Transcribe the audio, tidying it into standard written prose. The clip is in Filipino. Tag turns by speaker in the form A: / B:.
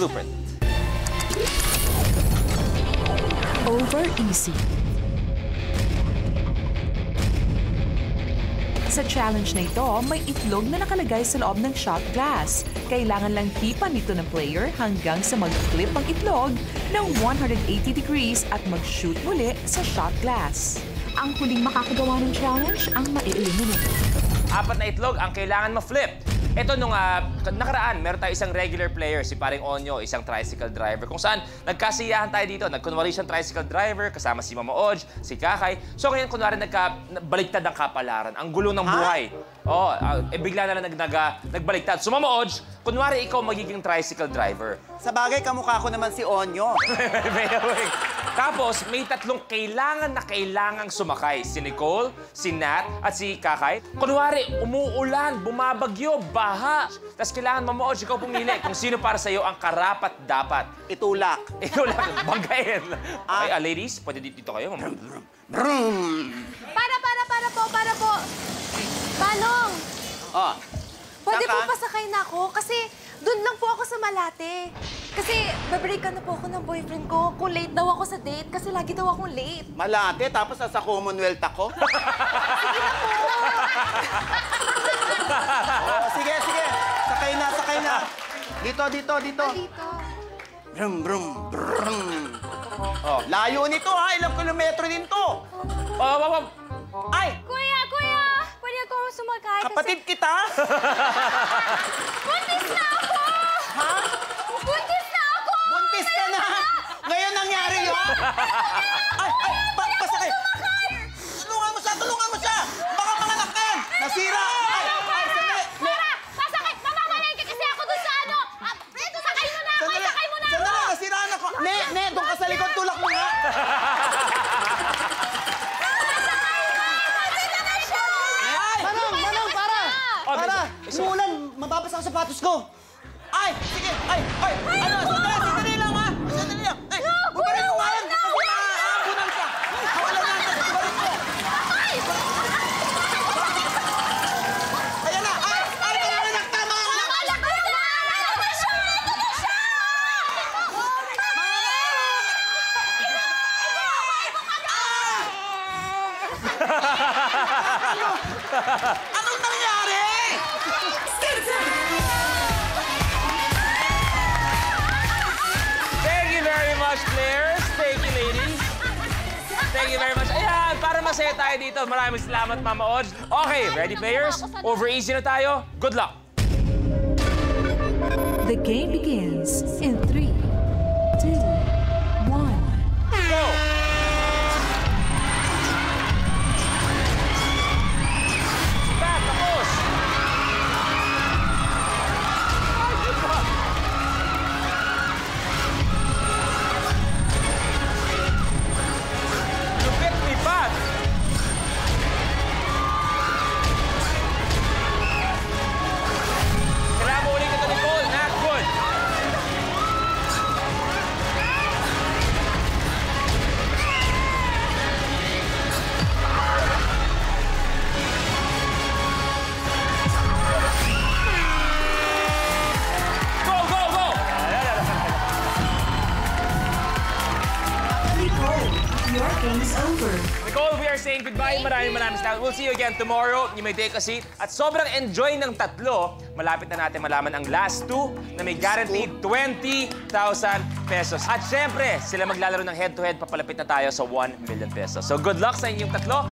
A: blueprint.
B: Over easy. Sa challenge na ito, may itlog na nakalagay sa loob ng shot glass. Kailangan lang hipan ito ng player hanggang sa mag-flip ang itlog ng 180 degrees at mag-shoot muli sa shot glass. Ang huling makakagawa ng challenge ang ma-eliminate.
A: 4 na itlog ang kailangan ma-flip. Ito nung nakaraan, meron tayo isang regular player, si Paring Onyo, isang tricycle driver. Kung saan, nagkasiyahan tayo dito. Nagkunwari siyang tricycle driver, kasama si Mama Oj, si Kakay. So ngayon, kunwari, nagbaliktad ang kapalaran. Ang gulo ng buhay. Oo, bigla na lang nagbaliktad. So Mama Oj, kunwari ikaw magiging tricycle driver.
C: Sa bagay, kamukha ko naman si Onyo.
A: Tapos, may 3 kailangang sumakay. Si Nicole, si Nat, at si Kakay. Kunwari, umuulan, bumabagyo, baha. Tapos kailangan, Mama Oj, ikaw pumili kung sino para sa'yo ang karapat-dapat.
C: Itulak.
A: Itulak, banggayin. Okay, ladies, pwede dito kayo.
D: Para po. Manong,
C: Oh.
D: pwede
C: Saan
D: po
C: ka?
D: pasakay na ako kasi doon lang po ako sa Malate. Kasi babreakan na po ako ng boyfriend ko kung late daw ako sa date kasi lagi daw akong late.
C: Malate, tapos nasa Commonwealth ako. Oh, sige. Sakay na. Dito.
D: Dito.
C: Brum. Oh, layo nito ha. Ilang kilometro din to. Ay,
D: Kuya! Pwede ako sumakay
C: kapatid kita.
D: Buntis na ako!
C: Ha?
D: Buntis na ako!
C: Buntis ka na. Ngayon nangyari yun. Ay, pasakay. Tulungan mo siya. Baka manganak ka yan. Nasira. Ay, sandali.
D: Pasakay! Mamamalengke kasi ako doon sa ano! Sakay mo na ako!
C: Sandali, nasiraan ako. Ne, doon ka sa likod. Tulak mo nga. Manong, para. Umuulan, mababasa ang sapatos ko. Ay, sige. Ay. Ano, sandali lang ha. Sandali lang. Ay, bubarin mo nga yan. Kasi maaabunan ka. Wala na, bubarin mo. Ayan na. Ay, nanganak. Tama ka. Anong nangyari?
A: Thank you very much, players. Thank you, ladies. Thank you very much. Ayan, para masaya tayo dito. Maraming salamat, Mama Oj. Okay, ready, players? Over easy na tayo. Good luck.
B: The game begins in 3, 2, 1.
A: Go! Tapos! Lupit ni Pat! Kailangan mo ulit ito, Nicole. Not good. Go!
B: Nicole, your game's over.
A: Nicole, we are saying goodbye. Maraming salamat. We'll see you again tomorrow. You may take a seat. At sobrang enjoy ng 3, malapit na natin malaman ang last 2 na may guaranteed 20,000 pesos. At syempre, sila maglalaro ng head-to-head. Papalapit na tayo sa 1 million pesos. So good luck sa inyong 3.